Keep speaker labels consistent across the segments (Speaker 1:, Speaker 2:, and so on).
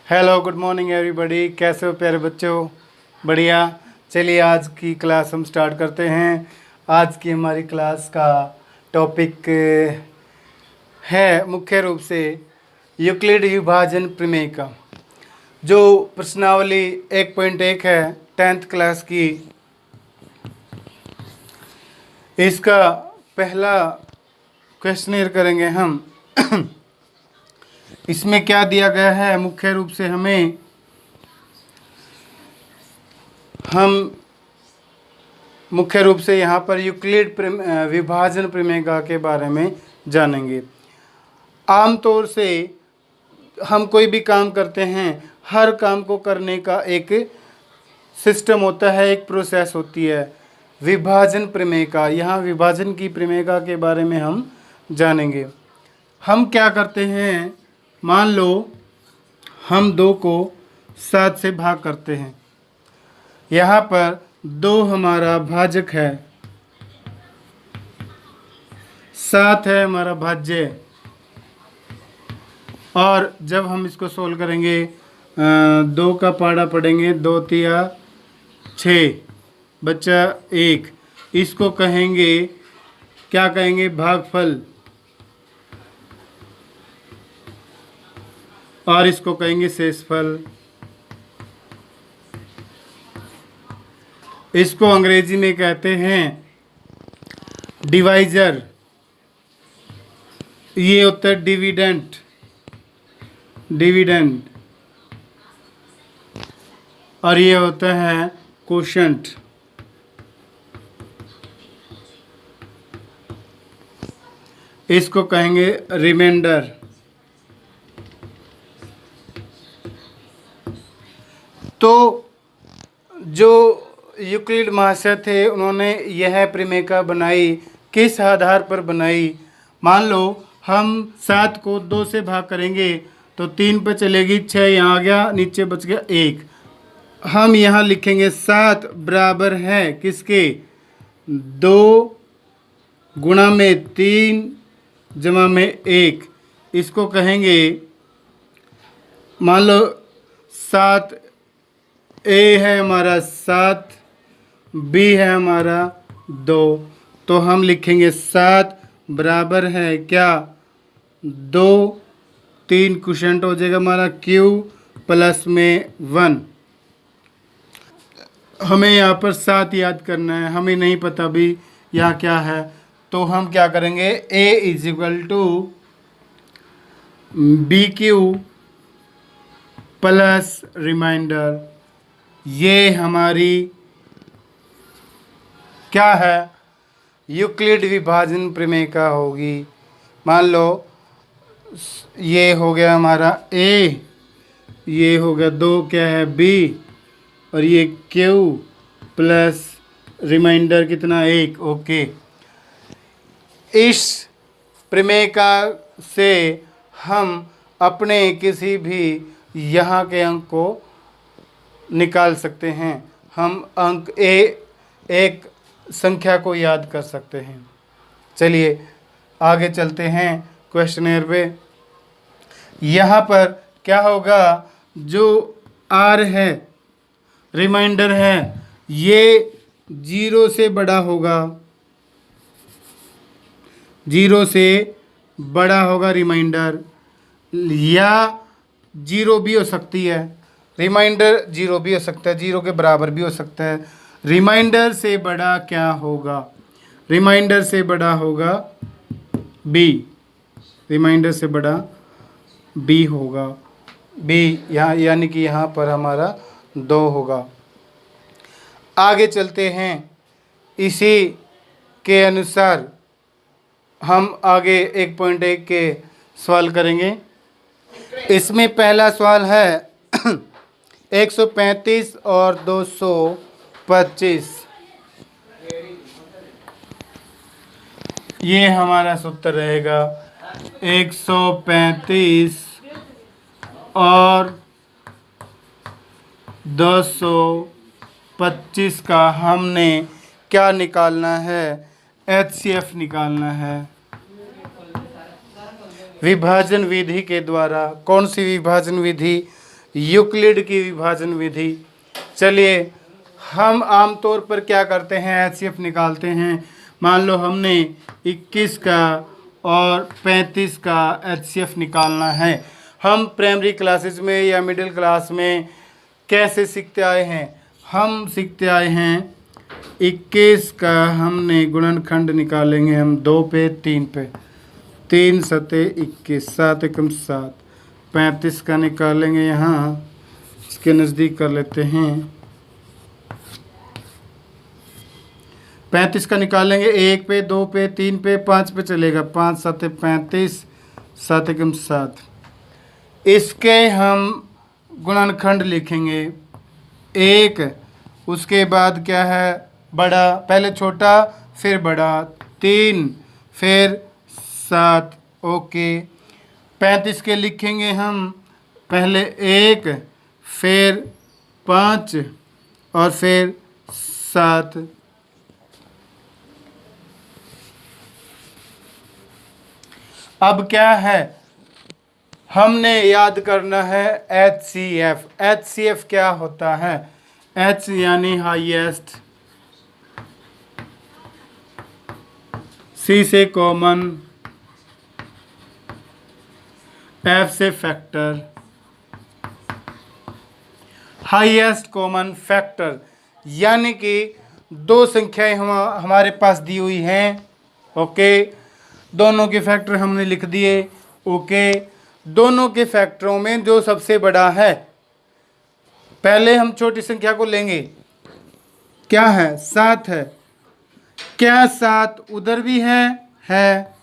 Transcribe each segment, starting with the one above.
Speaker 1: Hello, good morning everybody. कैसे हो प्यारे बच्चों? बढ़िया। चलिए आज की क्लास हम स्टार्ट करते हैं। आज की हमारी क्लास का टॉपिक है मुख्य रूप से यूक्लिड विभाजन प्रमेय का, जो प्रश्नावली 1.1 है 10th क्लास की। इसका पहला क्वेश्चनर करेंगे हम। इसमें क्या दिया गया है? मुख्य रूप से हम मुख्य रूप से यहाँ पर यूक्लिड विभाजन प्रमेय के बारे में जानेंगे। आमतौर से हम कोई भी काम करते हैं, हर काम को करने का एक सिस्टम होता है, एक प्रोसेस होती है विभाजन प्रमेय का। यहाँ विभाजन की प्रमेय के बारे में हम जानेंगे। हम क्या करते हैं, मान लो हम 2 को 7 से भाग करते हैं। यहाँ पर 2 हमारा भाजक है, 7 है हमारा भाज्य। और जब हम इसको सोल्व करेंगे 2 का पाड़ा पढ़ेंगे, 2 तिया 6 बच्चा 1। इसको कहेंगे, क्या कहेंगे? भागफल। और इसको कहेंगे शेषफल। इसको अंग्रेजी में कहते हैं डिवाइजर। ये होता है डिविडेंड। और ये होता है कोशेंट। इसको कहेंगे रिमाइंडर। तो जो यूक्लिड महाशय थे, उन्होंने यह प्रमेय बनाई। किस आधार पर बनाई? मान लो हम 7 को 2 से भाग करेंगे तो 3 पे चलेगी, 6 यहाँ आ गया, नीचे बच गया 1। हम यहाँ लिखेंगे 7 बराबर है किसके? 2 गुणा में 3 जमा में 1। इसको कहेंगे, मान लो 7 ए है हमारा 7, बी है हमारा 2। तो हम लिखेंगे 7 बराबर है क्या? 2, 3 क्वोशेंट हो जाएगा हमारा क्यू प्लस में 1। हमें यहाँ पर 7 याद करना है, हमें नहीं पता भी यहाँ क्या है। तो हम क्या करेंगे? A is equal to B Q plus remainder. ये हमारी क्या है? यूक्लिड विभाजन प्रमेय का होगी। मान लो ये हो गया हमारा ए, ये हो गया 2 क्या है बी, और ये क्यू प्लस रिमाइंडर कितना? 1। ओके। इस प्रमेय से हम अपने किसी भी यहाँ के अंक को निकाल सकते हैं। हम अंक एक संख्या को याद कर सकते हैं। चलिए आगे चलते हैं क्वेश्चनर पे। यहाँ पर क्या होगा? जो आर है, रिमाइंडर है, ये 0 से बड़ा होगा। 0 से बड़ा होगा रिमाइंडर, या 0 भी हो सकती है। रिमाइंडर 0 भी हो सकता है, 0 के बराबर भी हो सकता है। रिमाइंडर से बड़ा क्या होगा? रिमाइंडर से बड़ा होगा बी। रिमाइंडर से बड़ा बी होगा। बी यहाँ यानी कि यहाँ पर हमारा 2 होगा। आगे चलते हैं। इसी के अनुसार हम आगे 1.1 के सवाल करेंगे। इसमें पहला सवाल है 135 और 225। ये हमारा सूत्र रहेगा। 135 और 225 का हमने क्या निकालना है? HCF निकालना है विभाजन विधि के द्वारा। कौन सी विभाजन विधि? यूक्लिड की विभाजन विधि। चलिए हम आमतौर पर क्या करते हैं, एचसीएफ निकालते हैं। मान लो हमने 21 का और 35 का एचसीएफ निकालना है। हम प्राइमरी क्लासेस में या मिडिल क्लास में कैसे सीखते आए हैं, हम सीखते आए हैं 21 का हमने गुणनखंड निकालेंगे हम 2 पे 3 पे, 3 सते 21, 7 एकम 7। 35 का निकालेंगे यहाँ, इसके नज़दीक कर लेते हैं। 35 का निकालेंगे 1 पे 2 पे 3 पे 5 पे चलेगा, 5 सते 35, 7 एकम 7। इसके हम गुणनखंड लिखेंगे 1, उसके बाद क्या है बड़ा, पहले छोटा फिर बड़ा, 3 फिर 7। ओके, 35 के लिखेंगे हम पहले 1 फिर 5 और फिर 7। अब क्या है, हमने याद करना है HCF। HCF क्या होता है, H यानी हाईएस्ट, C से कॉमन, F से फैक्टर, हाईएस्ट कॉमन फैक्टर। यानी कि दो संख्याएं हमारे पास दी हुई हैं। ओके, दोनों के फैक्टर हमने लिख दिए। ओके, दोनों के फैक्टरों में जो सबसे बड़ा है, पहले हम छोटी संख्या को लेंगे। क्या है, 7 है। क्या 7 उधर भी है।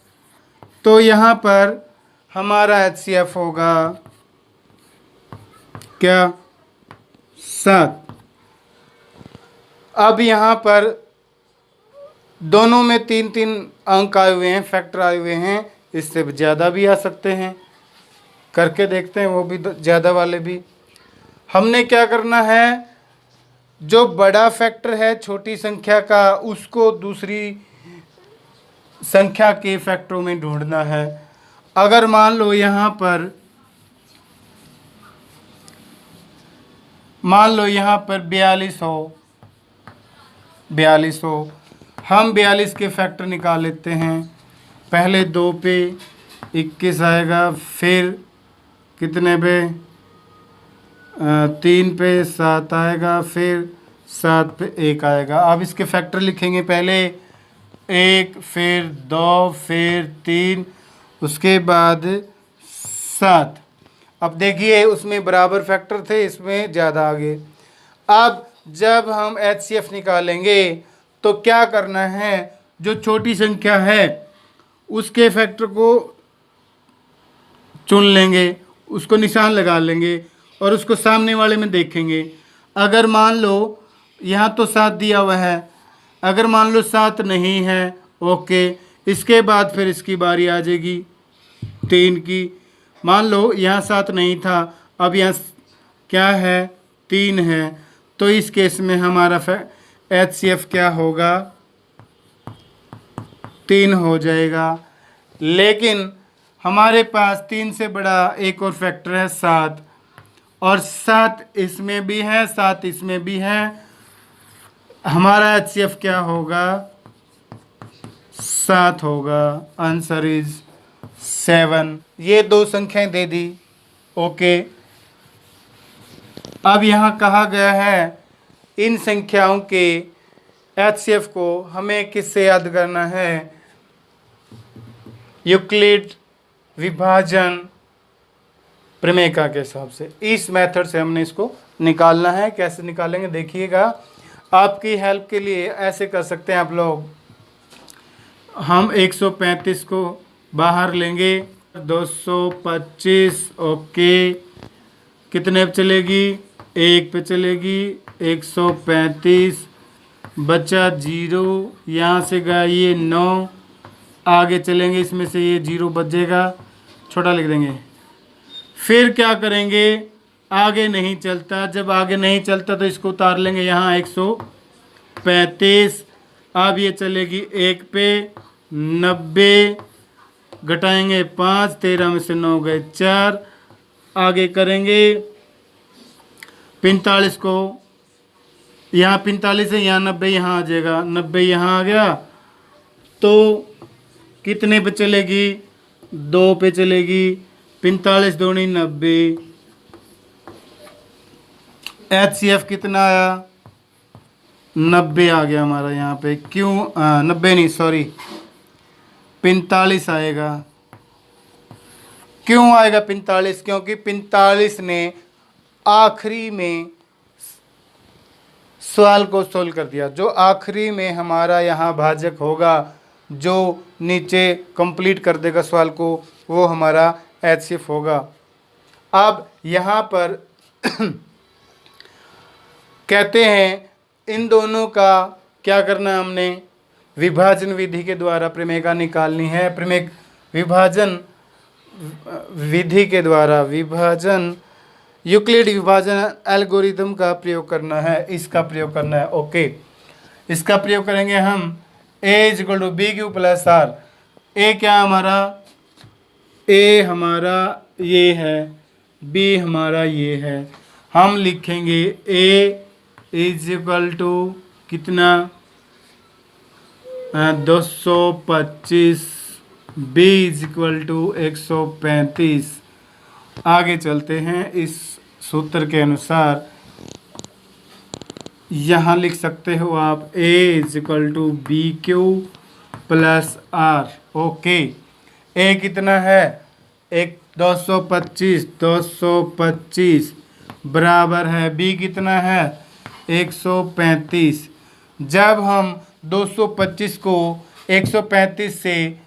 Speaker 1: तो यहाँ पर हमारा HCF होगा क्या, 7। अब यहाँ पर दोनों में 3-3 अंक आए हुए हैं, फैक्टर आए हुए हैं। इससे ज़्यादा भी आ सकते हैं, करके देखते हैं वो भी ज़्यादा वाले भी। हमने क्या करना है, जो बड़ा फैक्टर है छोटी संख्या का, उसको दूसरी संख्या के फैक्टरों में ढूंढना है। अगर मान लो यहाँ पर 42 हो, हम 42 के फैक्टर निकाल लेते हैं। पहले 2 पे 21 आएगा, फिर कितने पे 3 पे 7 आएगा, फिर 7 पे 1 आएगा। अब इसके फैक्टर लिखेंगे, पहले 1 फिर 2 फिर 3, उसके बाद 7। अब देखिए उसमें बराबर फैक्टर थे, इसमें ज़्यादा आ गए। अब जब हम HCF निकालेंगे तो क्या करना है, जो छोटी संख्या है उसके फैक्टर को चुन लेंगे, उसको निशान लगा लेंगे और उसको सामने वाले में देखेंगे। अगर मान लो यहाँ तो 7 दिया हुआ है, अगर मान लो 7 नहीं है, ओके, इसके बाद फिर इसकी बारी आ जाएगी 3 की। मान लो यहाँ 7 नहीं था, अब यहाँ क्या है, 3 है। तो इस केस में हमारा HCF क्या होगा, 3 हो जाएगा। लेकिन हमारे पास 3 से बड़ा एक और फैक्टर है 7, और 7 इसमें भी है, 7 इसमें भी है। हमारा HCF क्या होगा, 7 होगा। Answer is 7। ये दो संख्याएं दे दी। ओके, अब यहाँ कहा गया है इन संख्याओं के HCF को हमें किससे याद करना है, यूक्लिड विभाजन प्रमेय के हिसाब से। इस मेथड से हमने इसको निकालना है। कैसे निकालेंगे देखिएगा, आपकी हेल्प के लिए ऐसे कर सकते हैं आप लोग। हम 135 को बाहर लेंगे, 225 ओके, कितने पे चलेगी, 1 पे चलेगी, 135 बचा 0, यहाँ से गया ये 9, आगे चलेंगे इसमें से ये 0 बचेगा, छोटा लिख देंगे। फिर क्या करेंगे, आगे नहीं चलता, जब आगे नहीं चलता तो इसको उतार लेंगे यहाँ 135। अब ये चलेगी 1 पे, 90 घटाएंगे 5, 13 में से 9 गए 4, आगे करेंगे 45 को यहाँ 45 है, यहाँ 90 यहाँ आ जाएगा, 90 यहाँ आ गया तो कितने पे चलेगी, 2 पे चलेगी। 45 दूनी 90। HCF कितना आया, 90 आ गया हमारा यहाँ पे। क्यों 90 नहीं, सॉरी 45 आएगा। क्यों आएगा 45? क्योंकि 45 ने आखिरी में सवाल को सोल्व कर दिया। जो आखिरी में हमारा यहाँ भाजक होगा, जो नीचे कंप्लीट कर देगा सवाल को, वो हमारा HCF होगा। अब यहाँ पर कहते हैं इन दोनों का क्या करना है, हमने विभाजन विधि के द्वारा प्रमेयिका निकालनी है। प्रमेय विभाजन विधि के द्वारा, विभाजन यूक्लिड विभाजन एल्गोरिथम का प्रयोग करना है, इसका प्रयोग करना है। ओके, इसका प्रयोग करेंगे हम। A = BQ + R। ए क्या हमारा, ए हमारा ये है, बी हमारा ये है। हम लिखेंगे A = कितना, 225, B = 135। आगे चलते हैं। इस सूत्र के अनुसार यहाँ लिख सकते हो आप A = BQ + R। Okay, A कितना है, 225 बराबर है, B कितना है, 135। जब हम 225 को 135 से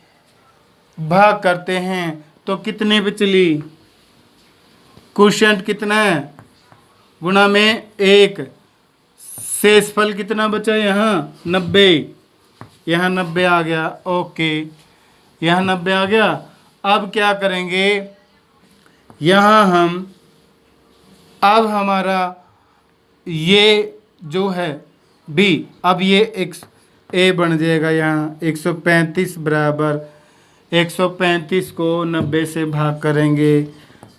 Speaker 1: भाग करते हैं तो कितने पे चली, क्वोशिएंट कितना है, गुणा में 1, शेषफल कितना बचा यहाँ 90, यहाँ 90 आ गया। ओके, यहाँ 90 आ गया। अब क्या करेंगे, यहाँ हम, अब हमारा ये जो है B, अब ये A बन जाएगा यहाँ 135 बराबर 135 को 90 से भाग करेंगे,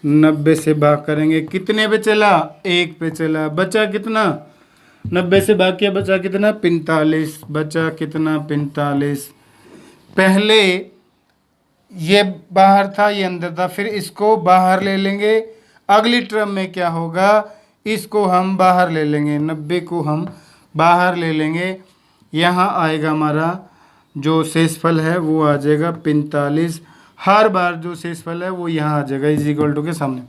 Speaker 1: 90 से भाग करेंगे, कितने पे चला, 1 पे चला। बचा कितना, 90 से भाग किया, बचा कितना, 45। बचा कितना, 45। पहले ये बाहर था, ये अंदर था, फिर इसको बाहर ले लेंगे। अगली टर्म में क्या होगा, इसको हम बाहर ले लेंगे, 90 को हम बाहर ले लेंगे। यहाँ आएगा हमारा जो शेषफल है वो आ जाएगा 45। हर बार जो शेषफल है वो यहाँ आ जाएगा = के सामने।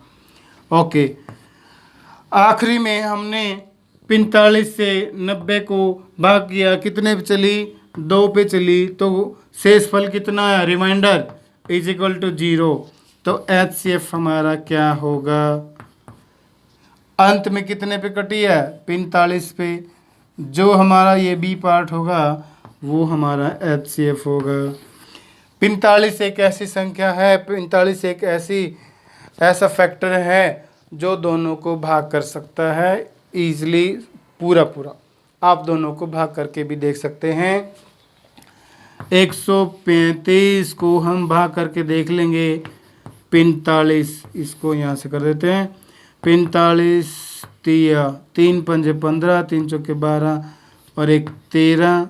Speaker 1: ओके, आखिरी में हमने 45 से 90 को भाग किया, कितने पे चली, 2 पे चली, तो शेषफल कितना है, रिमाइंडर = 0। तो HCF हमारा क्या होगा, अंत में कितने पे कटी है, 45 पे। जो हमारा ये B पार्ट होगा वो हमारा HCF होगा। 45 एक ऐसी संख्या है, 45 एक ऐसा फैक्टर है जो दोनों को भाग कर सकता है ईजिली, पूरा। आप दोनों को भाग करके भी देख सकते हैं। 135 को हम भाग करके देख लेंगे 45, इसको यहाँ से कर देते हैं 45 3 पंजे 15, 3 चौके 12 और 1 13।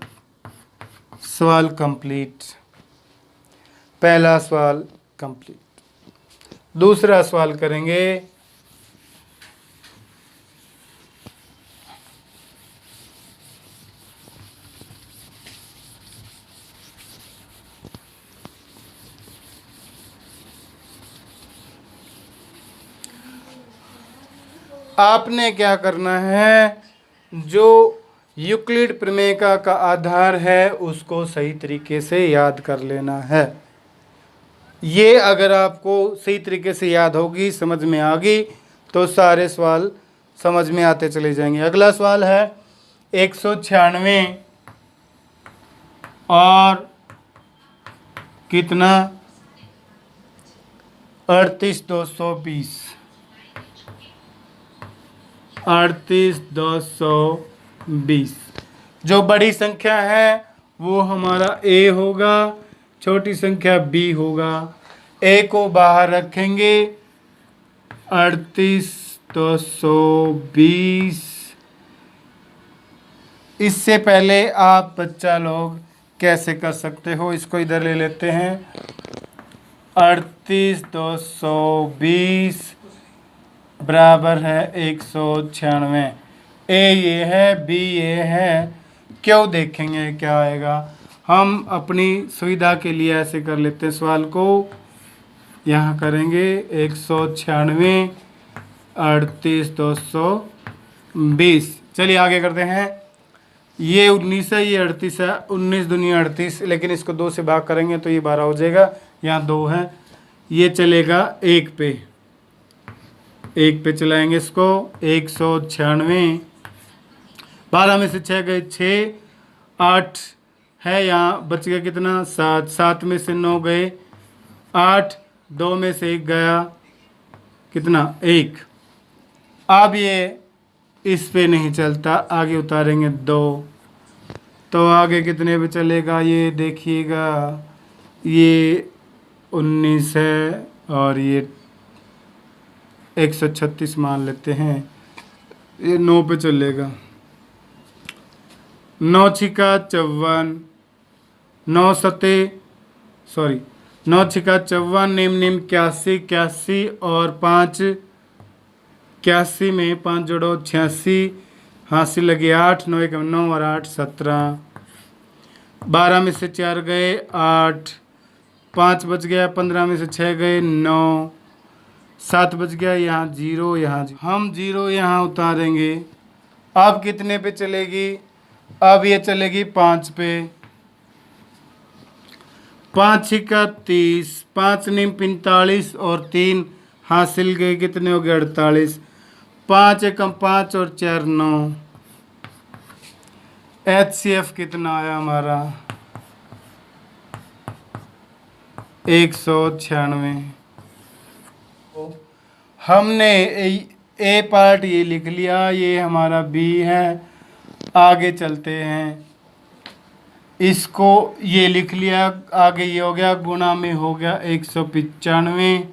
Speaker 1: सवाल कंप्लीट, पहला सवाल कंप्लीट। दूसरा सवाल करेंगे। आपने क्या करना है, जो यूक्लिड प्रमेयिका का आधार है उसको सही तरीके से याद कर लेना है। ये अगर आपको सही तरीके से याद होगी, समझ में आ गई, तो सारे सवाल समझ में आते चले जाएंगे। अगला सवाल है 196 और कितना 38220, 38220। जो बड़ी संख्या है वो हमारा A होगा, छोटी संख्या B होगा। A को बाहर रखेंगे, 38 220। इससे पहले आप बच्चा लोग कैसे कर सकते हो, इसको इधर ले लेते हैं। 38 220 बराबर है 196। ए ये है, बी ये है, क्यों देखेंगे क्या आएगा। हम अपनी सुविधा के लिए ऐसे कर लेते हैं सवाल को। यहाँ करेंगे 196 38 220। चलिए आगे करते हैं। ये 19 है, ये 38 है। 19 दूनी 38, लेकिन इसको 2 से भाग करेंगे तो ये 12 हो जाएगा। यहाँ 2 है, ये चलेगा 1 पे, 1 पे चलाएंगे इसको। 196, 12 में से 6 गए 6, 8 है, यहाँ बच गया कितना 7, 7 में से 9 गए 8, 2 में से 1 गया कितना 1। अब ये इस पे नहीं चलता, आगे उतारेंगे 2, तो आगे कितने पे चलेगा ये देखिएगा। ये 19 है और ये 136 मान लेते हैं, ये 9 पे चलेगा। 9 छिका 54, 9 सते 54, निम 81, 81 और 5 81 में 5 जोड़ो 86, हासिल लगे 8, 9 1 9 और 8 17। 12 में से 4 गए 8, 5 बच गया, 15 में से 6 गए 9, 7 बच गया, यहाँ 0, यहाँ हम 0 यहाँ उतारेंगे। अब कितने पे चलेगी, अब ये चलेगी 5 पे। 5 छिका 30, 5 निम 45 और 3 हासिल गए कितने हो गए 48। 5 एकम 5 और 4 9। HCF कितना आया हमारा 196। हमने ए पार्ट ये लिख लिया, ये हमारा बी है। आगे चलते हैं, इसको ये लिख लिया, आगे ये हो गया, गुणा में हो गया 195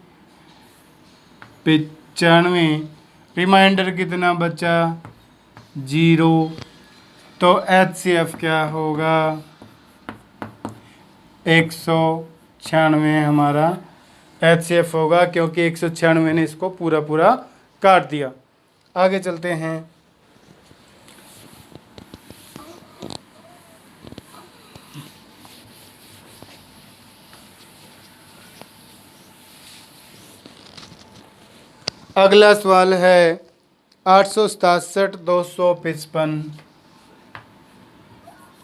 Speaker 1: 95। रिमाइंडर कितना बचा 0। तो HCF क्या होगा 196 हमारा HCF होगा, क्योंकि 196 ने इसको पूरा पूरा काट दिया। आगे चलते हैं। अगला सवाल है 867 255।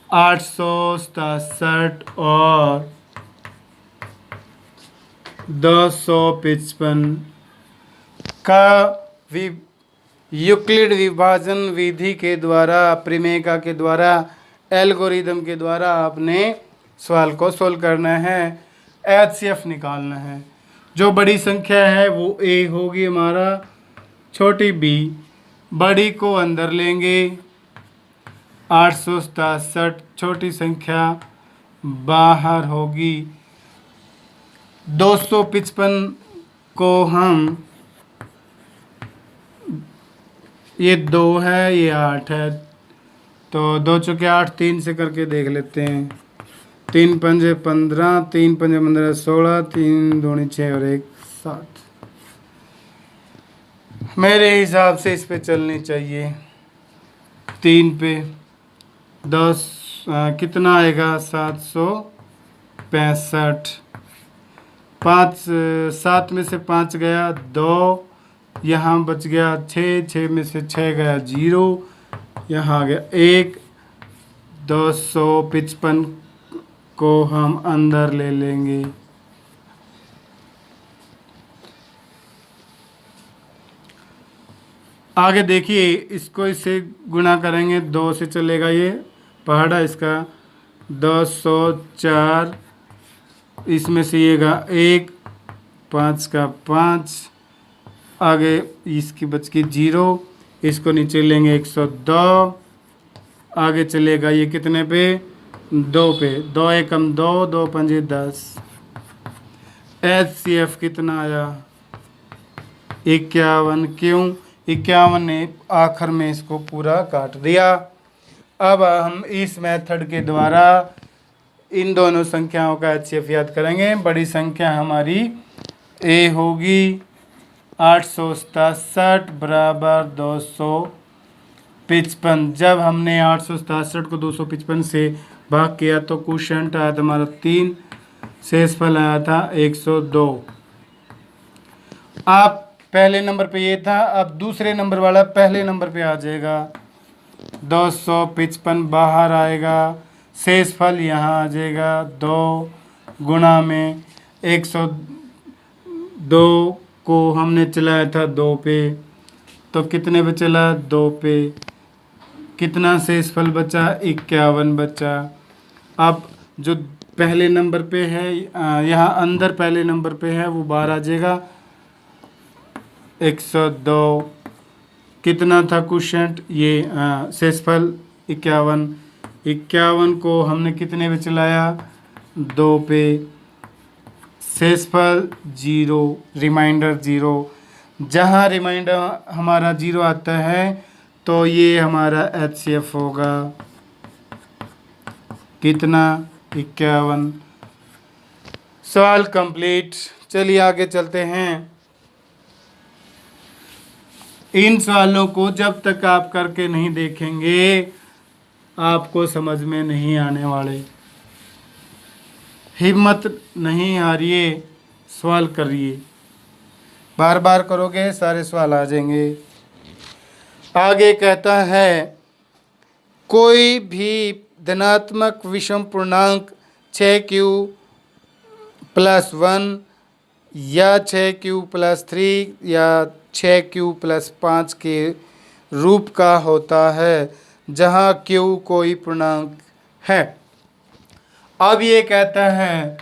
Speaker 1: 867 और 255 का यूक्लिड विभाजन विधि के द्वारा, प्रमेयिका के द्वारा, एल्गोरिदम के द्वारा आपने सवाल को सोल्व करना है। HCF निकालना है। जो बड़ी संख्या है वो A होगी हमारा, छोटी B, बड़ी को अंदर लेंगे 867, छोटी संख्या बाहर होगी। 255 को हम, ये 2 है, ये 8 है, तो 2 चुके 8, 3 से करके देख लेते हैं। 3 पंजे 15, 3 पंजे 15 16, 3 दूनी 6 और 1 7। मेरे हिसाब से इस पे चलनी चाहिए 3 पे। 10 कितना आएगा 765। 5 7 में से 5 गया 2, यहाँ बच गया 6, 6 में से 6 गया 0, यहाँ आ गया 1। 255 को हम अंदर ले लेंगे। आगे देखिए, इसको इससे गुणा करेंगे, 2 से चलेगा ये पहाड़ा इसका। 204, इसमें से ये गा 1, 5 का 5, आगे इसकी बच की 0, इसको नीचे लेंगे 102, आगे चलेगा ये कितने पे 2 पे। 2 एकम 2, 2 पंजे 10। HCF कितना आया 51। क्यों 51 ने आखिर में इसको पूरा काट दिया। अब हम इस मेथड के द्वारा इन दोनों संख्याओं का HCF याद करेंगे। बड़ी संख्या हमारी ए होगी 867 बराबर 255। जब हमने 867 को 255 से भाग किया तो क्वोशिएंट आया था हमारा 3, शेषफल आया था 102। अब पहले नंबर पे ये था, अब दूसरे नंबर वाला पहले नंबर पे आ जाएगा। 255 बाहर आएगा, शेषफल यहाँ आ जाएगा 2 गुणा में 102 को हमने चलाया था 2 पे, तो कितने पे चला 2 पे, कितना शेषफल बचा 51 बचा। अब जो पहले नंबर पे है यहाँ अंदर पहले नंबर पे है वो बाहर आ जाएगा 102। कितना था क्वोशिएंट ये शेषफल 51 को हमने कितने पे चलाया 2 पे, शेषफल 0, रिमाइंडर 0। जहाँ रिमाइंडर हमारा 0 आता है तो ये हमारा HCF होगा कितना 51। सवाल कंप्लीट। चलिए आगे चलते हैं। इन सवालों को जब तक आप करके नहीं देखेंगे आपको समझ में नहीं आने वाले। हिम्मत नहीं हारिए, सवाल करिए, बार बार करोगे सारे सवाल आ जाएंगे। आगे कहता है कोई भी धनात्मक विषम पूर्णांक 6q + 1 या 6q + 3 या 6q + 5 के रूप का होता है जहाँ q कोई पूर्णांक है। अब ये कहता है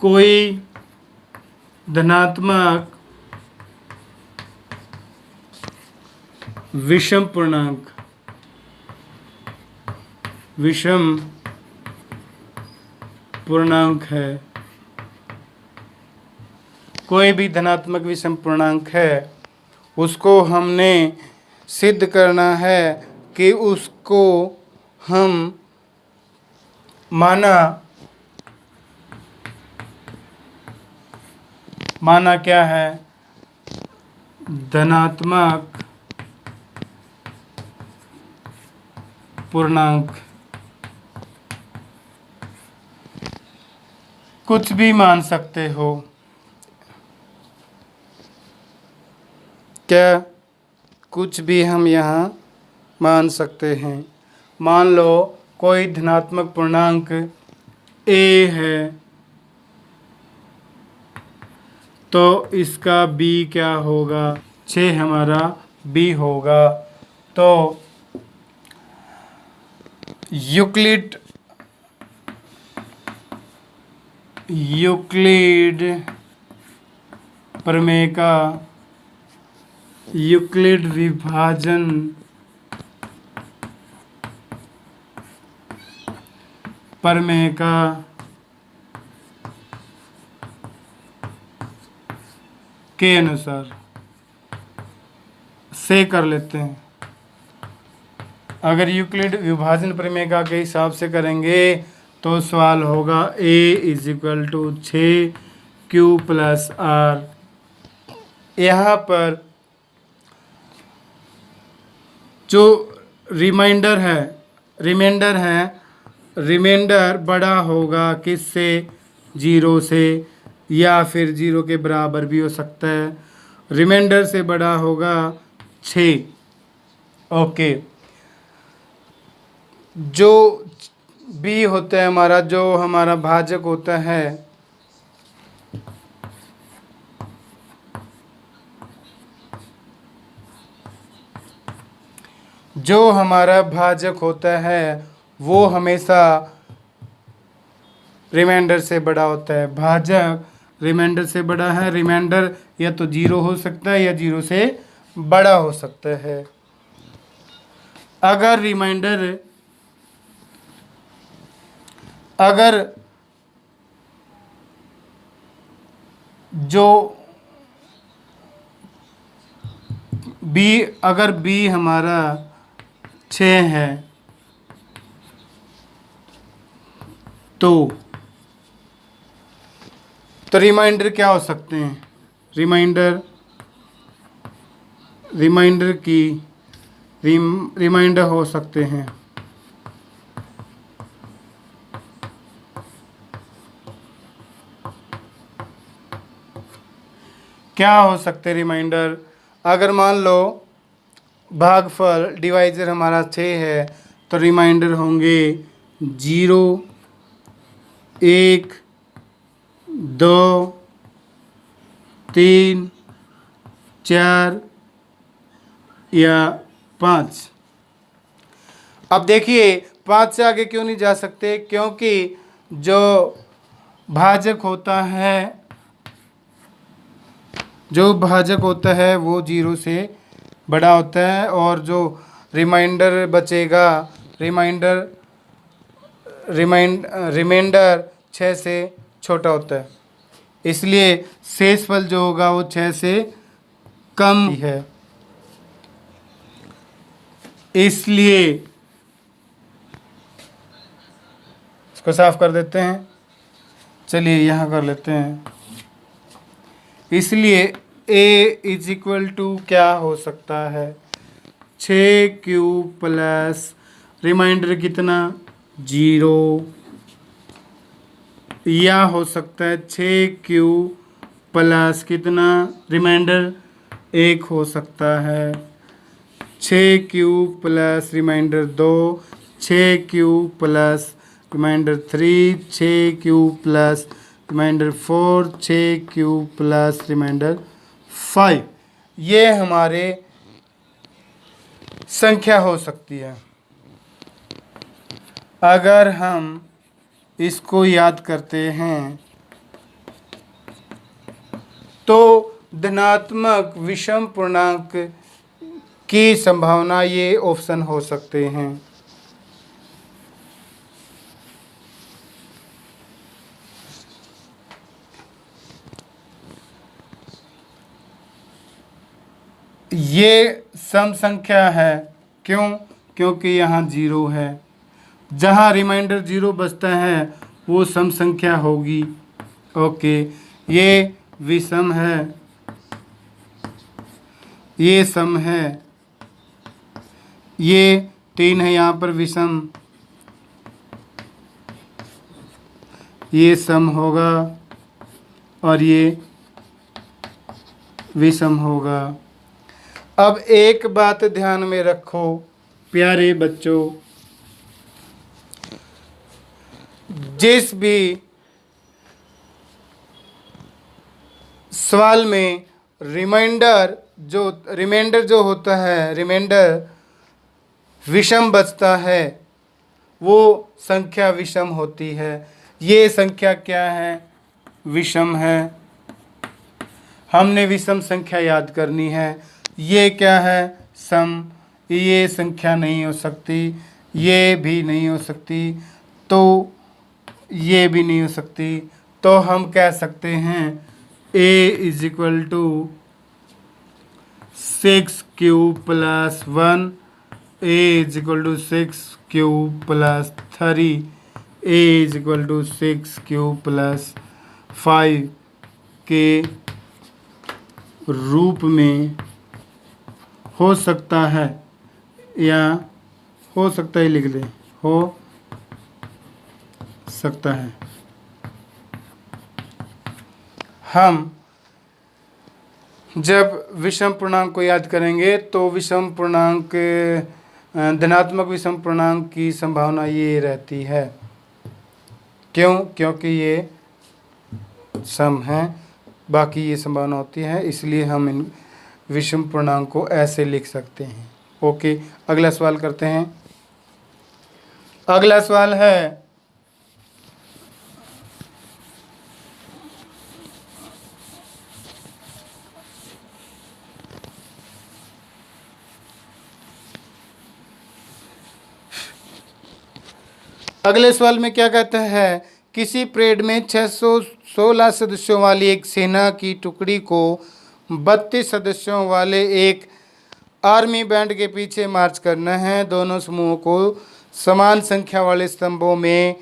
Speaker 1: कोई धनात्मक विषम पूर्णांक है, कोई भी धनात्मक विषम पूर्णांक है, उसको हमने सिद्ध करना है कि उसको हम माना क्या है धनात्मक पूर्णांक। कुछ भी मान सकते हो क्या, कुछ भी हम यहाँ मान सकते हैं। मान लो कोई धनात्मक पूर्णांक a है तो इसका b क्या होगा 6 हमारा b होगा। तो यूक्लिड प्रमेय का यूक्लिड विभाजन प्रमेय का के अनुसार से कर लेते हैं। अगर यूक्लिड विभाजन प्रमेय का के हिसाब से करेंगे तो सवाल होगा a = 6q + r। यहाँ पर जो रिमाइंडर है रिमाइंडर बड़ा होगा किससे 0 से, या फिर 0 के बराबर भी हो सकता है। रिमाइंडर से बड़ा होगा 6। ओके, जो b होता है हमारा, जो हमारा भाजक होता है वो हमेशा रिमाइंडर से बड़ा होता है। भाजक रिमाइंडर से बड़ा है। रिमाइंडर या तो 0 हो सकता है या 0 से बड़ा हो सकता है। अगर जो बी, अगर बी हमारा 6 है तो रिमाइंडर क्या हो सकते हैं? रिमाइंडर हो सकते हैं क्या हो सकते रिमाइंडर? अगर मान लो भागफल डिवाइजर हमारा 6 है तो रिमाइंडर होंगे 0, 1, 2, 3, 4 या 5। अब देखिए 5 से आगे क्यों नहीं जा सकते? क्योंकि जो भाजक होता है वो 0 से बड़ा होता है, और जो रिमाइंडर बचेगा रिमाइंडर 6 से छोटा होता है, इसलिए शेषफल जो होगा वो 6 से कम है। इसलिए इसको साफ कर देते हैं, चलिए यहाँ कर लेते हैं। इसलिए a इज इक्वल टू क्या हो सकता है? 6q प्लस रिमाइंडर कितना? 0, या हो सकता है 6q प्लस कितना? रिमाइंडर 1 हो सकता है। 6q plus remainder 2, 6q plus remainder 3, 6q plus remainder 4, 6q plus remainder 5। ये हमारे संख्या हो सकती है। अगर हम इसको याद करते हैं तो धनात्मक विषम पूर्णांक की संभावना ये ऑप्शन हो सकते हैं। ये सम संख्या है, क्यों? क्योंकि यहाँ 0 है। जहाँ रिमाइंडर 0 बचता है वो सम संख्या होगी। ओके, ये विषम है, ये सम है, ये 3 है यहाँ पर विषम, ये सम होगा और ये विषम होगा। अब एक बात ध्यान में रखो प्यारे बच्चों, जिस भी सवाल में रिमाइंडर जो होता है, रिमाइंडर विषम बचता है, वो संख्या विषम होती है। ये संख्या क्या है? विषम है। हमने विषम संख्या याद करनी है। ये क्या है? सम। ये संख्या नहीं हो सकती, ये भी नहीं हो सकती, तो ये भी नहीं हो सकती। तो हम कह सकते हैं a is equal to 6q plus 1, a is equal to 6q plus 3, a is equal to 6q plus 5 के रूप में हो सकता है, या हो सकता है लिख लें, हो सकता है। हम जब विषम पूर्णांक को याद करेंगे तो विषम पूर्णांक, धनात्मक विषम पूर्णांक की संभावना ये रहती है। क्यों? क्योंकि ये सम है, बाकी ये संभावना होती है, इसलिए हम इन विषम पूर्णांक को ऐसे लिख सकते हैं। ओके, अगला सवाल करते हैं। अगला सवाल है अगले सवाल में क्या कहता है? किसी परेड में 616 सदस्यों वाली एक सेना की टुकड़ी को 32 सदस्यों वाले एक आर्मी बैंड के पीछे मार्च करना है। दोनों समूहों को समान संख्या वाले स्तंभों में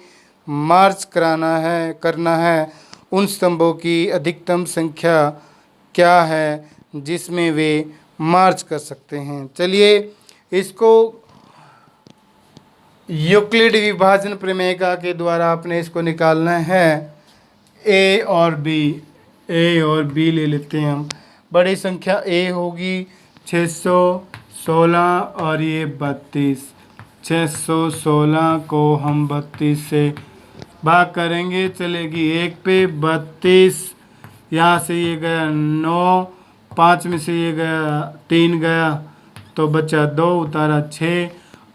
Speaker 1: मार्च करना है। उन स्तंभों की अधिकतम संख्या क्या है जिसमें वे मार्च कर सकते हैं। चलिए इसको यूक्लिड विभाजन प्रमेय के द्वारा आपने इसको निकालना है। ए और बी ले लेते हैं हम। बड़ी संख्या ए होगी 616 और ये 32। 616 को हम 32 से भाग करेंगे, चलेगी 1 पे 32। यहाँ से ये गया 9, 5 में से ये गया 3 गया तो बचा 2, उतारा 6।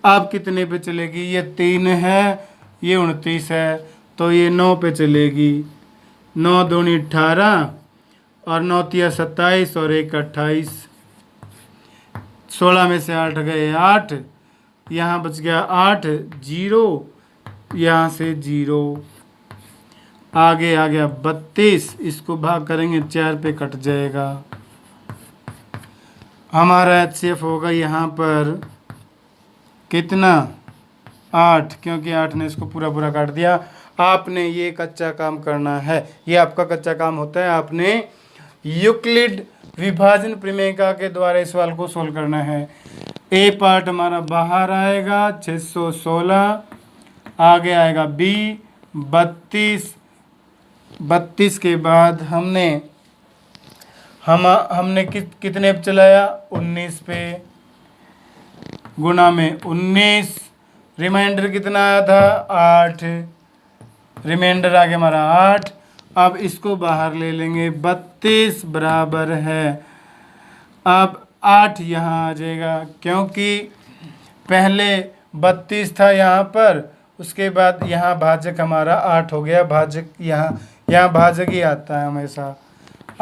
Speaker 1: अब कितने पे चलेगी? ये 3 है, ये 29 है तो ये 9 पे चलेगी। 9 दूनी 18 और 9 तिया 27 और 1 28। 16 में से 8 गए 8, यहाँ बच गया 8, 0, यहाँ से 0। आगे आ गया 32, इसको भाग करेंगे 4 पे कट जाएगा। हमारा HCF होगा यहाँ पर कितना? 8, क्योंकि 8 ने इसको पूरा पूरा काट दिया। आपने ये कच्चा काम करना है, ये आपका कच्चा काम होता है। आपने यूक्लिड विभाजन प्रमेय के द्वारा इस सवाल को सोल्व करना है। ए पार्ट हमारा बाहर आएगा 616, आगे आएगा बी 32। 32 के बाद हमने कितने पे चलाया? 19 पे, गुना में 19। रिमाइंडर कितना आया था? 8। रिमाइंडर आ गया हमारा 8। अब इसको बाहर ले लेंगे। 32 बराबर है, अब 8 यहाँ आ जाएगा क्योंकि पहले 32 था यहाँ पर, उसके बाद यहाँ भाजक हमारा 8 हो गया। भाजक यहाँ भाजक ही आता है हमेशा।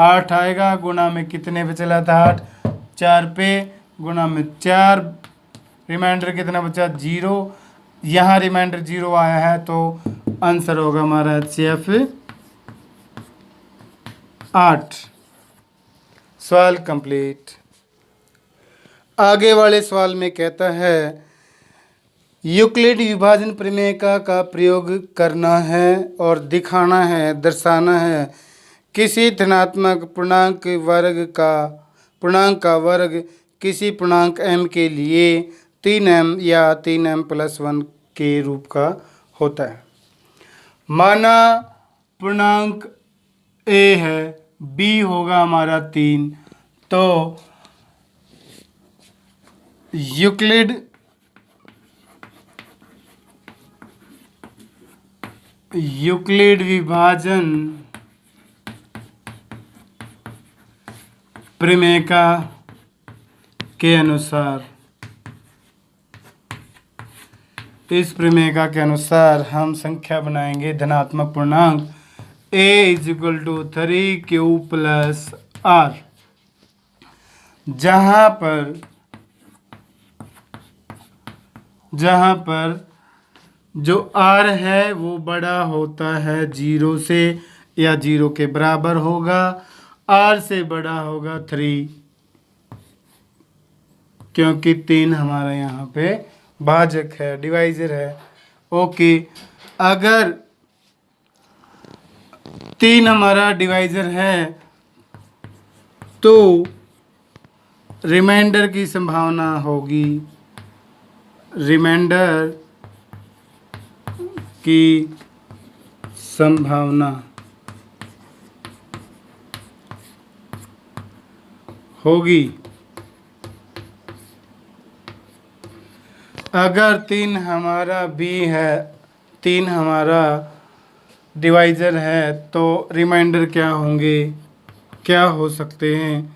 Speaker 1: 8 आएगा, गुना में कितने पे चला था? 8, 4 पे, गुना में 4। रिमाइंडर कितना बचा? 0। यहाँ रिमाइंडर 0 आया है तो आंसर होगा हमारा HCF 8। सवाल कंप्लीट। आगे वाले सवाल में कहता है यूक्लिड विभाजन प्रमेय का प्रयोग करना है और दिखाना है, दर्शाना है किसी धनात्मक पूर्णांक का वर्ग किसी पूर्णांक m के लिए 3m या 3m+1 के रूप का होता है। माना पूर्णांक a है, b होगा हमारा 3, तो यूक्लिड विभाजन प्रमेय के अनुसार, इस प्रमेय के अनुसार हम संख्या बनाएंगे धनात्मक पूर्णांक a = 3q + r, जहाँ पर जो r है वो बड़ा होता है 0 से या 0 के बराबर होगा, r से बड़ा होगा 3, क्योंकि 3 हमारा यहाँ पे भाजक है, डिवाइजर है। ओके, अगर 3 हमारा डिवाइजर है तो रिमाइंडर की संभावना होगी, रिमाइंडर की संभावना होगी। अगर 3 हमारा b है, 3 हमारा डिवाइजर है तो रिमाइंडर क्या होंगे, क्या हो सकते हैं?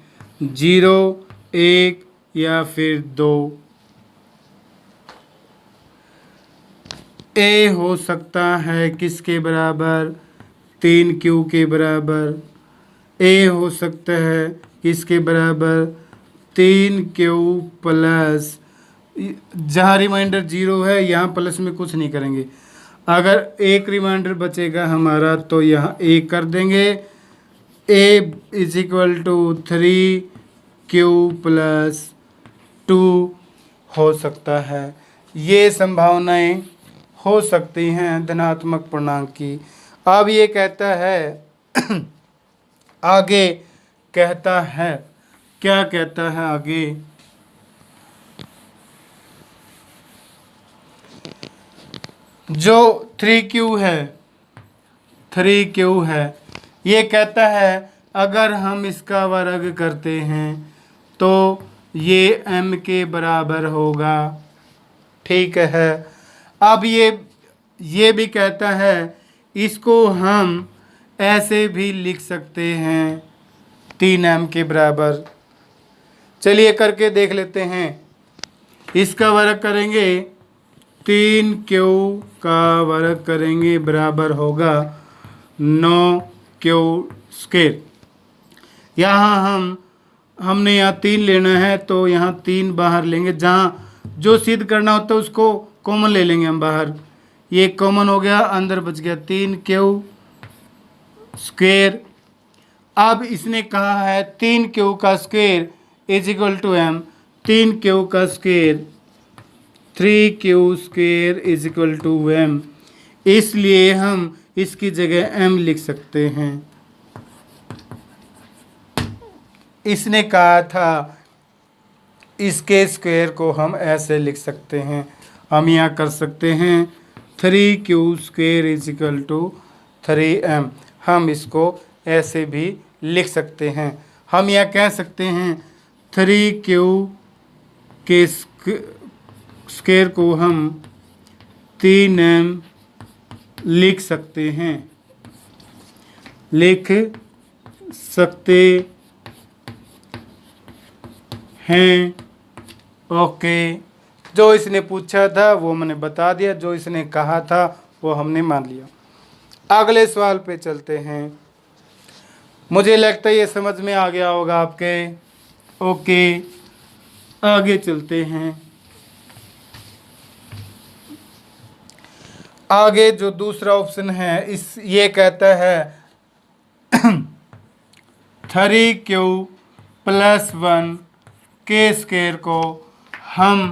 Speaker 1: 0, 1 या फिर 2। a हो सकता है किसके बराबर? 3q के बराबर। a हो सकता है किसके बराबर? 3q+, जहाँ रिमाइंडर 0 है यहाँ प्लस में कुछ नहीं करेंगे। अगर एक रिमाइंडर बचेगा हमारा तो यहाँ 1 कर देंगे। a = 3q+, टू हो सकता है। ये संभावनाएं हो सकती हैं धनात्मक पूर्णांक की। अब ये कहता है आगे कहता है, क्या कहता है आगे, जो 3q है, 3q है, ये कहता है अगर हम इसका वर्ग करते हैं तो ये m के बराबर होगा। ठीक है। अब ये भी कहता है इसको हम ऐसे भी लिख सकते हैं 3m के बराबर। चलिए करके देख लेते हैं। इसका वर्ग करेंगे 3q का वर्ग करेंगे बराबर होगा 9q स्क्वायर। यहाँ हमने यहाँ 3 लेना है तो यहाँ 3 बाहर लेंगे, जहाँ जो सिद्ध करना होता है उसको कॉमन ले लेंगे हम बाहर। ये कॉमन हो गया, अंदर बच गया 3q स्क्वायर। अब इसने कहा है 3q का square is equal to m, 3q का square 3q square is equal to m, इसलिए हम इसकी जगह m लिख सकते हैं। इसने कहा था इसके स्क्वायर को हम ऐसे लिख सकते हैं, हम यहाँ कर सकते हैं 3q square is equal to 3m, हम इसको ऐसे भी लिख सकते हैं। हम यह कह सकते हैं 3q के स्क्वायर को हम 3m लिख सकते हैं, लिख सकते हैं। ओके, जो इसने पूछा था वो मैंने बता दिया, जो इसने कहा था वो हमने मान लिया। अगले सवाल पे चलते हैं। मुझे लगता है ये समझ में आ गया होगा आपके। ओके, आगे चलते हैं। आगे जो दूसरा ऑप्शन है ये कहता है 3q प्लस 1 के स्क्वायर को हम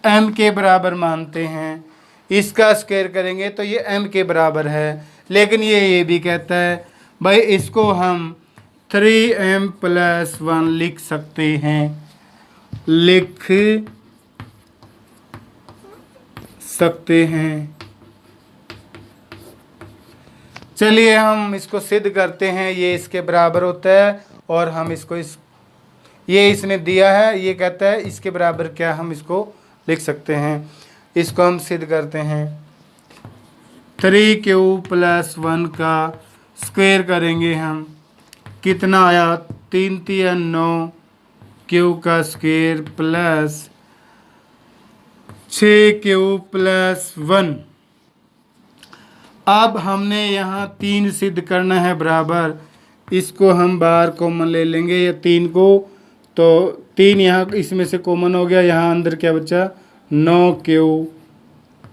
Speaker 1: m के बराबर मानते हैं। इसका स्क्वायर करेंगे तो ये m के बराबर है, लेकिन ये भी कहता है भाई इसको हम 3m प्लस 1 लिख सकते हैं, लिख सकते हैं। चलिए हम इसको सिद्ध करते हैं। ये इसके बराबर होता है और हम इसको ये इसने दिया है, ये कहता है इसके बराबर क्या, हम इसको लिख सकते हैं। इसको हम सिद्ध करते हैं। 3q प्लस 1 का स्क्वायर करेंगे हम, कितना आया 3 3 9 q का स्क्वायर प्लस 6q प्लस 1। अब हमने यहाँ 3 सिद्ध करना है बराबर, इसको हम बाहर कॉमन ले लेंगे या 3 को, तो 3 यहाँ इसमें से कॉमन हो गया, यहाँ अंदर क्या बचा 9q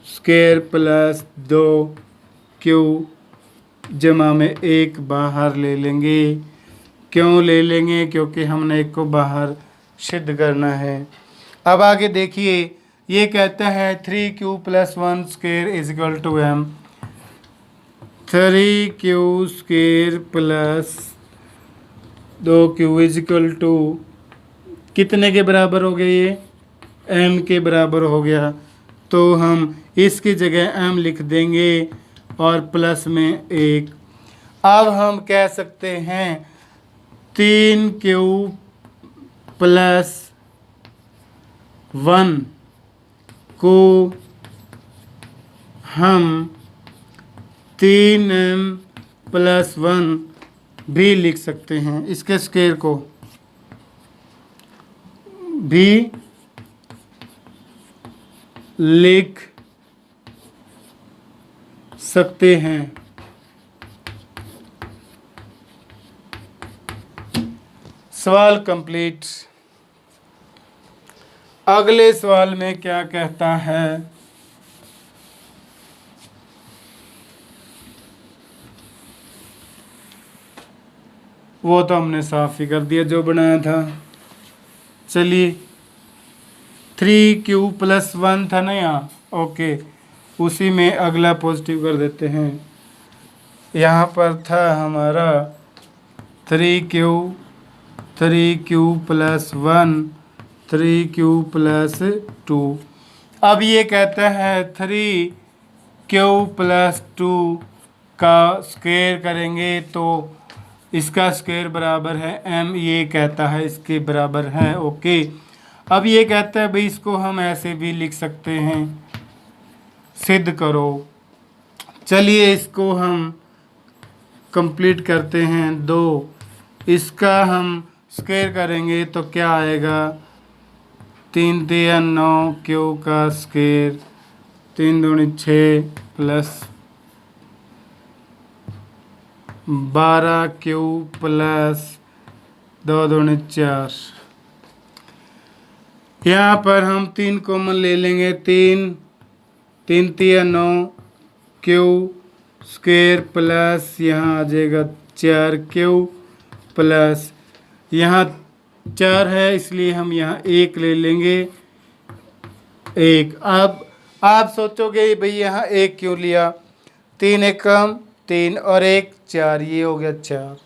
Speaker 1: स्क्वायर प्लस 2q जमा में 1 बाहर ले लेंगे। क्यों ले लेंगे? क्योंकि हमने 1 को बाहर सिद्ध करना है। अब आगे देखिए, ये कहता है 3q plus 1 square is equal to m, 3q square plus 2q is equal to कितने के बराबर हो गया? ये m के बराबर हो गया। तो हम इसकी जगह m लिख देंगे और प्लस में 1। अब हम कह सकते हैं 3q प्लस 1 को हम 3m प्लस 1 भी लिख सकते हैं, इसके स्क्वायर को भी लिख सकते हैं। सवाल कंप्लीट। अगले सवाल में क्या कहता है? वो तो हमने साफ ही कर दिया जो बनाया था। चलिए 3q+1 था ना यहाँ, ओके, उसी में अगला पॉजिटिव कर देते हैं। यहाँ पर था हमारा 3q+1 3q+2। अब ये कहता है 3q+2 का स्क्वायर करेंगे तो इसका स्क्वायर बराबर है m, ये कहता है इसके बराबर है, ओके। अब ये कहता है भाई इसको हम ऐसे भी लिख सकते हैं, सिद्ध करो। चलिए इसको हम कंप्लीट करते हैं। 2 इसका हम स्क्वायर करेंगे तो क्या आएगा, 3 3 9 q का स्क्वायर, 3 दूनी 6 प्लस 12q प्लस 2 दूनी 4। यहाँ पर हम 3 कॉमन ले लेंगे, 3 3 3 9 q स्क्वायर प्लस यहाँ आ जाएगा 4q प्लस यहाँ 4 है इसलिए हम यहाँ 1 ले लेंगे, 1। अब आप सोचोगे भाई यहाँ 1 क्यों लिया, 3 एक कम 3 और 1 4, ये हो गया 4।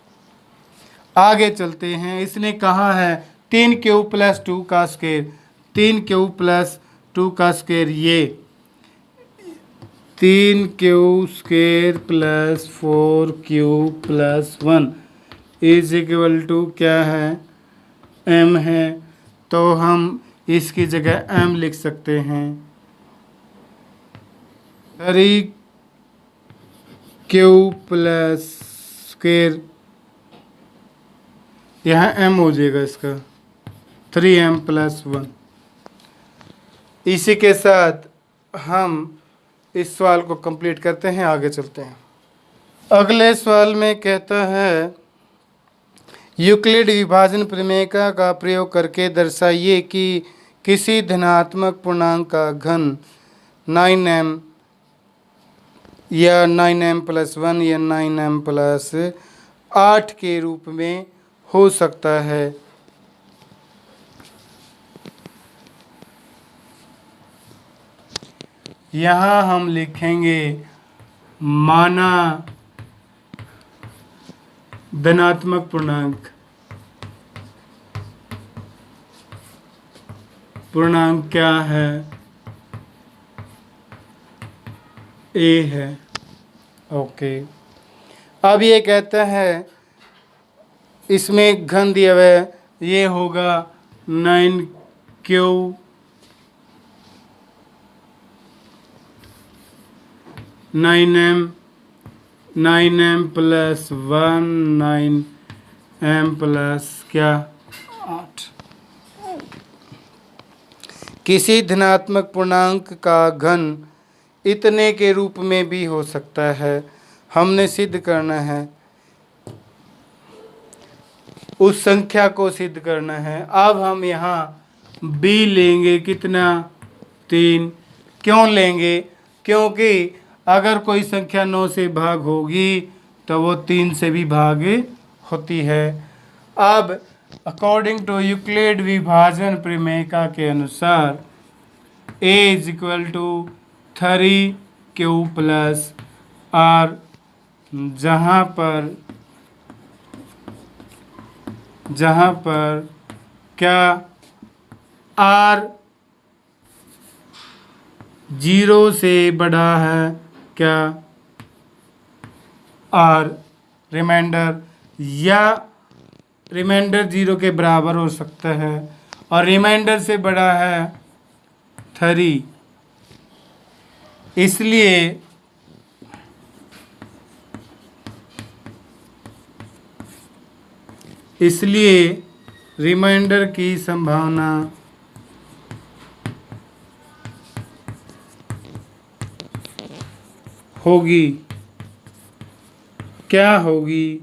Speaker 1: आगे चलते हैं। इसने कहा है 3q+2 का स्क्वायर, 3q+2 का स्क्वायर, ये 3q² plus 4q+1 is equal to क्या है, m है। तो हम इसकी जगह m लिख सकते हैं। 3q+2 यहाँ m हो जाएगा इसका 3m+1। इसी के साथ हम इस सवाल को कंप्लीट करते हैं, आगे चलते हैं। अगले सवाल में कहता है यूक्लिड विभाजन प्रमेय का प्रयोग करके दर्शाइए कि किसी धनात्मक पूर्णांक का घन 9m या 9m+1 या 9m+8 के रूप में हो सकता है। यहाँ हम लिखेंगे माना धनात्मक पूर्णांक क्या है, a है, ओके। अब ये कहता है इसमें घन दिया हुआ है, ये होगा 9q 9m+1 9m+8। किसी धनात्मक पूर्णांक का घन इतने के रूप में भी हो सकता है। हमने सिद्ध करना है, उस संख्या को सिद्ध करना है। अब हम यहाँ b लेंगे, कितना, 3। क्यों लेंगे, क्योंकि अगर कोई संख्या 9 से भाग होगी तो वो 3 से भी भाग होती है। अब अकॉर्डिंग टू यूक्लिड विभाजन प्रमेय के अनुसार a is equal to 3q+r, जहाँ पर क्या r 0 से बड़ा है, क्या r रिमाइंडर, या रिमाइंडर 0 के बराबर हो सकता है और रिमाइंडर से बड़ा है 3। इसलिए रिमाइंडर की संभावना होगी, क्या होगी,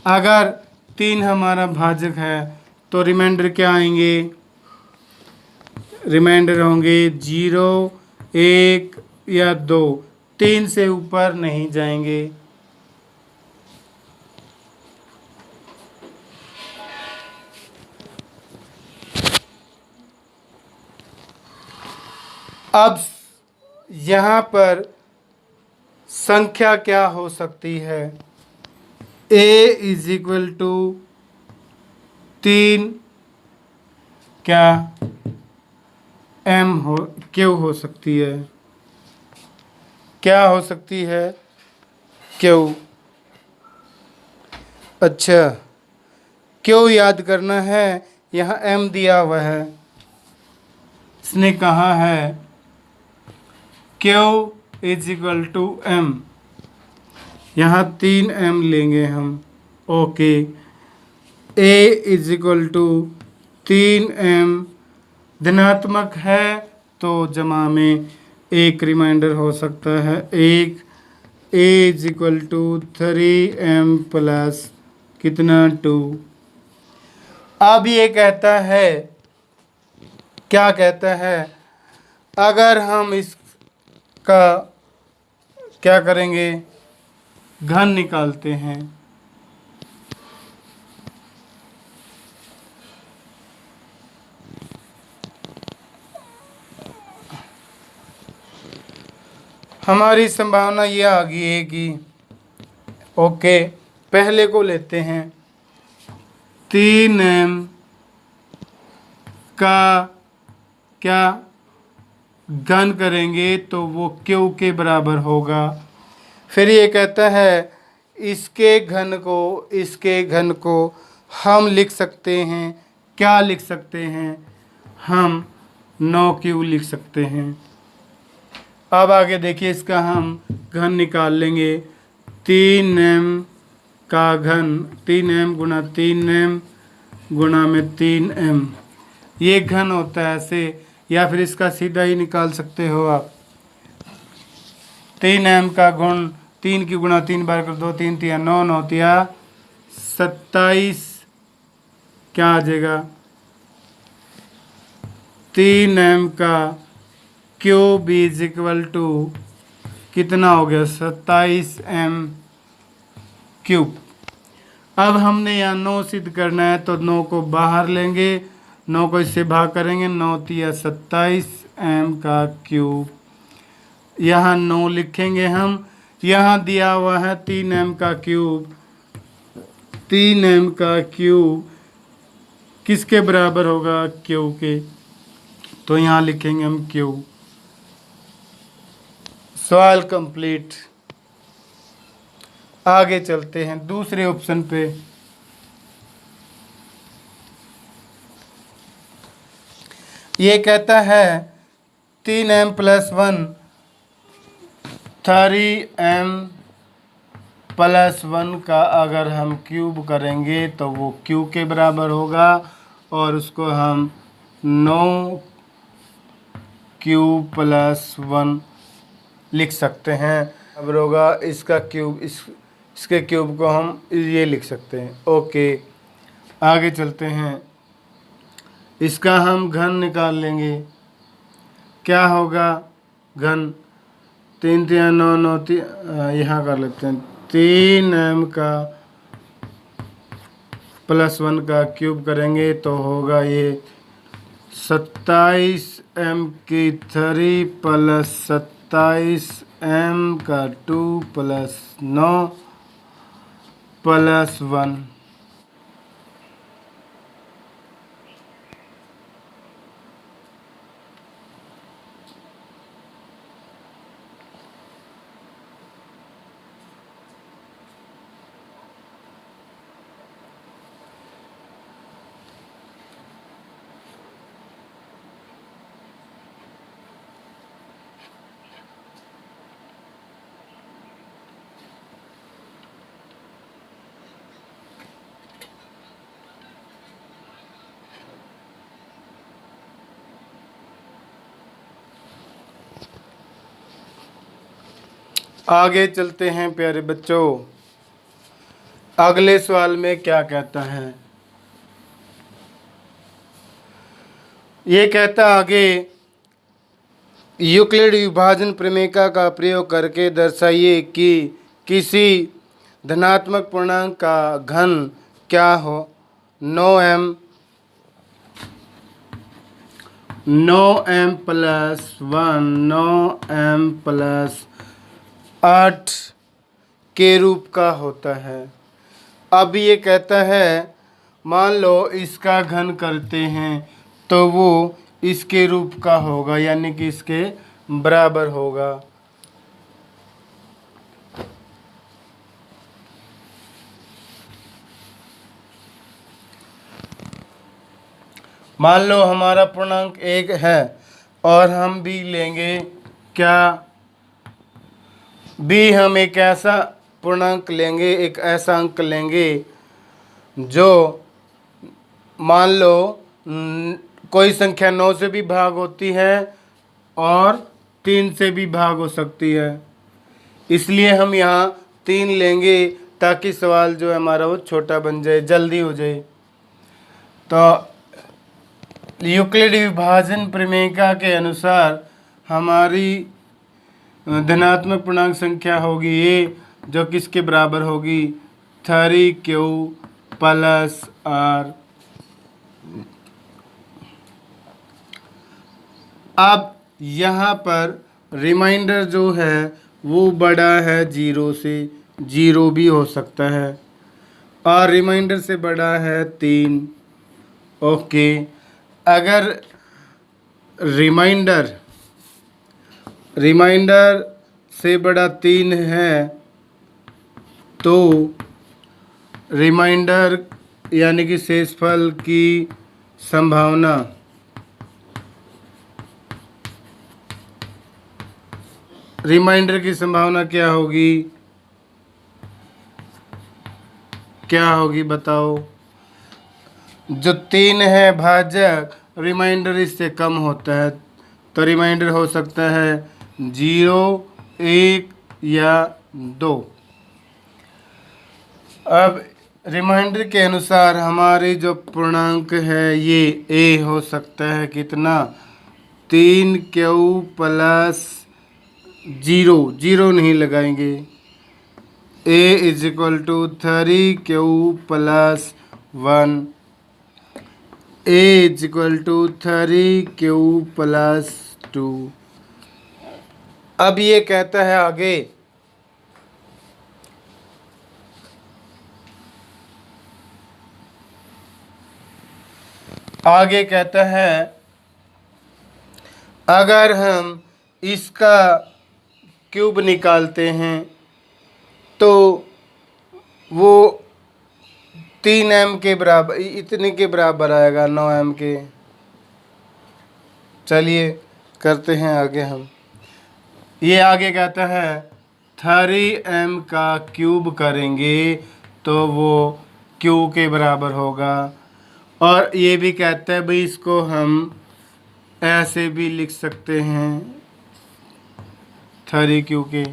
Speaker 1: अगर 3 हमारा भाजक है तो रिमाइंडर क्या आएंगे, रिमाइंडर होंगे 0 1 या 2, 3 से ऊपर नहीं जाएंगे। अब यहाँ पर संख्या क्या हो सकती है? a इज इक्वल टू 3 क्या m हो क्यों हो सकती है? क्या हो सकती है? क्यों? अच्छा, क्यों याद करना है? यहाँ m दिया हुआ है, इसने कहा है क्यों इज इक्वल टू m, यहाँ 3m लेंगे हम। Okay, a is equal to 3m धनात्मक है तो जमा में एक रिमाइंडर हो सकता है, एक a is equal to 3m plus कितना 2। अब ये कहता है, क्या कहता है? अगर हम इसका क्या करेंगे, घन निकालते हैं, हमारी संभावना ये आ गई है कि ओके, पहले को लेते हैं, 3m का क्या घन करेंगे तो वो q के बराबर होगा। फिर ये कहता है इसके घन को हम लिख सकते हैं, क्या लिख सकते हैं? हम 9q लिख सकते हैं। अब आगे देखिए, इसका हम घन निकाल लेंगे, 3m का घन 3m गुणा 3m गुणा में 3m, ये घन होता है ऐसे, या फिर इसका सीधा ही निकाल सकते हो आप। 3m का गुण 3 की गुणा 3 बार कर दो, 3 तिया 9, 9 तिया 27, क्या आ जाएगा? 3m का क्यूब इज इक्वल टू कितना हो गया? 27m cube. अब हमने यहाँ 9 सिद्ध करना है तो 9 को बाहर लेंगे, 9 को इससे भाग करेंगे, 9 तिया 27m का क्यूब, यहाँ 9 लिखेंगे हम। यहाँ दिया हुआ है 3m का क्यूब, 3m का क्यूब किसके बराबर होगा? q के, तो यहाँ लिखेंगे हम q। सवाल कंप्लीट। आगे चलते हैं दूसरे ऑप्शन पे। ये कहता है 3m प्लस 1 3m प्लस 1 का अगर हम क्यूब करेंगे तो वो q के बराबर होगा, और उसको हम 9q प्लस 1 लिख सकते हैं। अब होगा इसका क्यूब, इसके क्यूब को हम ये लिख सकते हैं। ओके, आगे चलते हैं, इसका हम घन निकाल लेंगे। क्या होगा घन? 3 तिया 9, 9 यहाँ कर लेते हैं, 3m का प्लस 1 का क्यूब करेंगे तो होगा ये 27m की 3 प्लस 27m का 2 प्लस 9 प्लस 1। आगे चलते हैं प्यारे बच्चों, अगले सवाल में क्या कहता है? ये कहता आगे, यूक्लिड विभाजन प्रमेय का प्रयोग करके दर्शाइए कि किसी धनात्मक पूर्णांक का घन क्या हो। 9m 9m+1 9m+8 के रूप का होता है। अब ये कहता है मान लो इसका घन करते हैं तो वो इसके रूप का होगा, यानी कि इसके बराबर होगा। मान लो हमारा पूर्णांक 1 है और हम भी लेंगे क्या, भी हम एक ऐसा पूर्णांक लेंगे, एक ऐसा अंक लेंगे जो मान लो कोई संख्या 9 से भी भाग होती है और 3 से भी भाग हो सकती है। इसलिए हम यहाँ 3 लेंगे ताकि सवाल जो है हमारा वो छोटा बन जाए, जल्दी हो जाए। तो यूक्लिड विभाजन प्रमेयिका के अनुसार हमारी धनात्मक पूर्णांक संख्या होगी ये, जो किसके बराबर होगी 3q + r। अब यहाँ पर रिमाइंडर जो है वो बड़ा है 0 से, 0 भी हो सकता है, और रिमाइंडर से बड़ा है 3। ओके, अगर रिमाइंडर से बड़ा 3 है तो रिमाइंडर यानी कि शेषफल की संभावना क्या होगी, बताओ। जो 3 है भाजक, रिमाइंडर इससे कम होता है, तो रिमाइंडर हो सकता है 0, 1 या 2। अब रिमाइंडर के अनुसार हमारे जो पूर्णांक है ये a हो सकता है कितना 3q + 0, 0 नहीं लगाएंगे, a = 3q + 1, a = 3q + 2। अब ये कहता है आगे कहता है अगर हम इसका क्यूब निकालते हैं तो वो 3m के बराबर, इतने के बराबर आएगा, 9m के। चलिए करते हैं आगे हम। ये आगे कहता है 3m का क्यूब करेंगे तो वो q के बराबर होगा, और ये भी कहता है भाई इसको हम ऐसे भी लिख सकते हैं 3q के।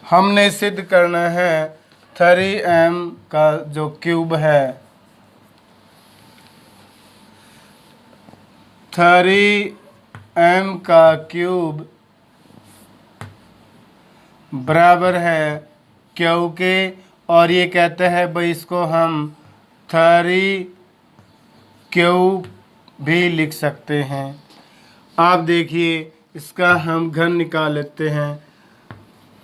Speaker 1: हमने सिद्ध करना है 3m का जो क्यूब है, 3m का क्यूब बराबर है q के, और ये कहता है भाई इसको हम 3q भी लिख सकते हैं। आप देखिए इसका हम घन निकाल लेते हैं।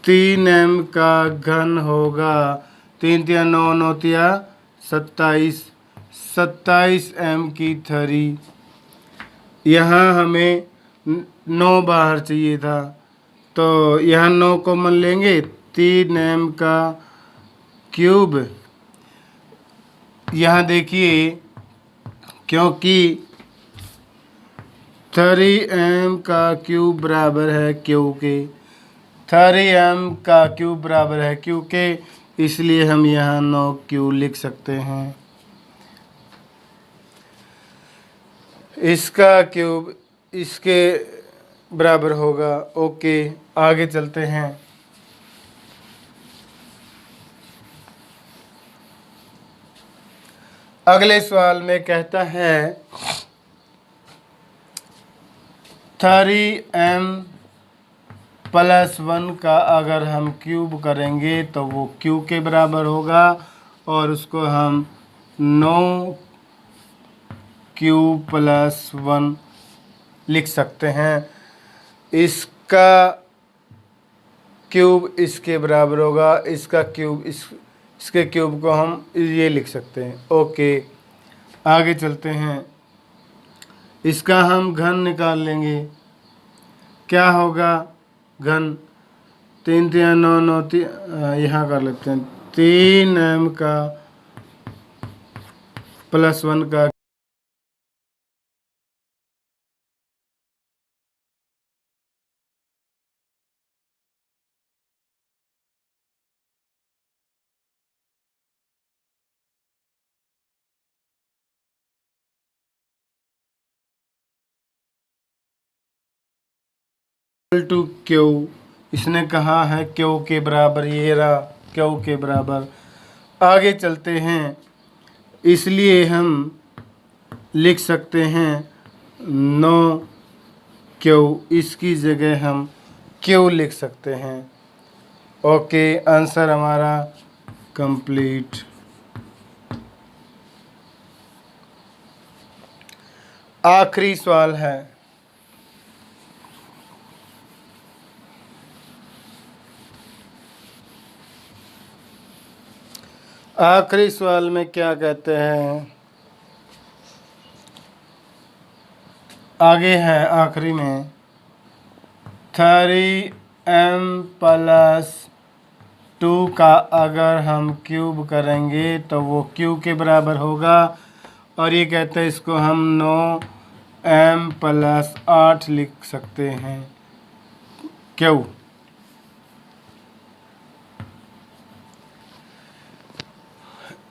Speaker 1: 3m का घन होगा 3 × 9 9 × 27m की 3। यहाँ हमें 9 बाहर चाहिए था, तो यहाँ 9 कॉमन लेंगे, 3m का क्यूब। यहाँ देखिए क्योंकि 3m का क्यूब बराबर है q के, 3m का क्यूब बराबर है q के, इसलिए हम यहाँ 9q लिख सकते हैं। इसका क्यूब इसके बराबर होगा। ओके, आगे चलते हैं। अगले सवाल में कहता है 3m +1 का अगर हम क्यूब करेंगे तो वो क्यू के बराबर होगा और उसको हम 9 क्यू +1 लिख सकते हैं। इसका क्यूब इसके बराबर होगा, इसका क्यूब इसके क्यूब को हम ये लिख सकते हैं। ओके, आगे चलते हैं। इसका हम घन निकाल लेंगे। क्या होगा घन? 3 3 9 9 यहाँ कर लेते हैं 3m का +1 का टू क्यू। इसने कहा है क्यू के बराबर, ये रहा क्यू के बराबर। आगे चलते हैं, इसलिए हम लिख सकते हैं 9 क्यू, इसकी जगह हम क्यू लिख सकते हैं। ओके, आंसर हमारा कंप्लीट। आखिरी सवाल है, आखिरी सवाल में क्या कहते हैं? आगे है आखिरी में 3m+2 का अगर हम क्यूब करेंगे तो वो क्यू के बराबर होगा और ये कहते हैं इसको हम 9m+8 लिख सकते हैं। क्यू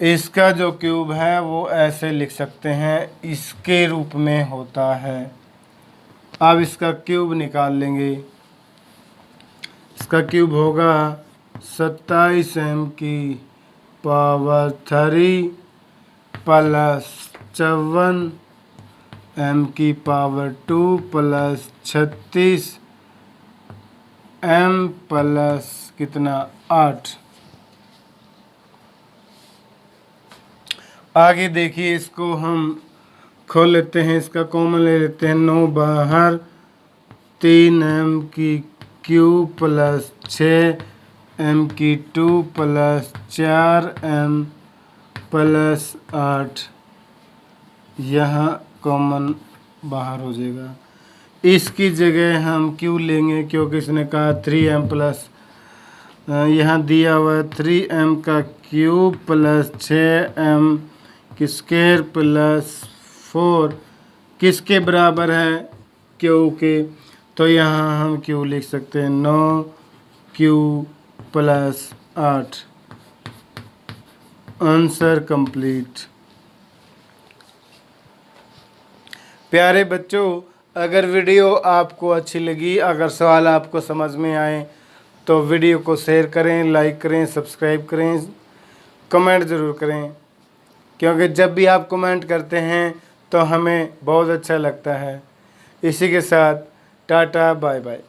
Speaker 1: इसका जो क्यूब है वो ऐसे लिख सकते हैं, इसके रूप में होता है। अब इसका क्यूब निकाल लेंगे। इसका क्यूब होगा 27m की पावर 3 प्लस 54m की पावर 2 प्लस 36m प्लस कितना 8। आगे देखिए, इसको हम खोल लेते हैं, इसका कॉमन ले लेते हैं। 9 बाहर, 3m की क्यूब प्लस 6m की 2 प्लस 4m प्लस 8, यहाँ कॉमन बाहर हो जाएगा। इसकी जगह हम क्यू लेंगे क्योंकि इसने कहा 3m प्लस, यहाँ दिया हुआ है 3m का क्यूब प्लस 6m की स्क्वायर प्लस 4 किसके बराबर है? क्यू के। तो यहाँ हम क्यू लिख सकते हैं 9 क्यू प्लस 8। Answer complete. प्यारे बच्चों, अगर वीडियो आपको अच्छी लगी, अगर सवाल आपको समझ में आए तो वीडियो को शेयर करें, लाइक करें, सब्सक्राइब करें, कमेंट ज़रूर करें, क्योंकि जब भी आप कमेंट करते हैं तो हमें बहुत अच्छा लगता है। इसी के साथ टाटा बाय बाय।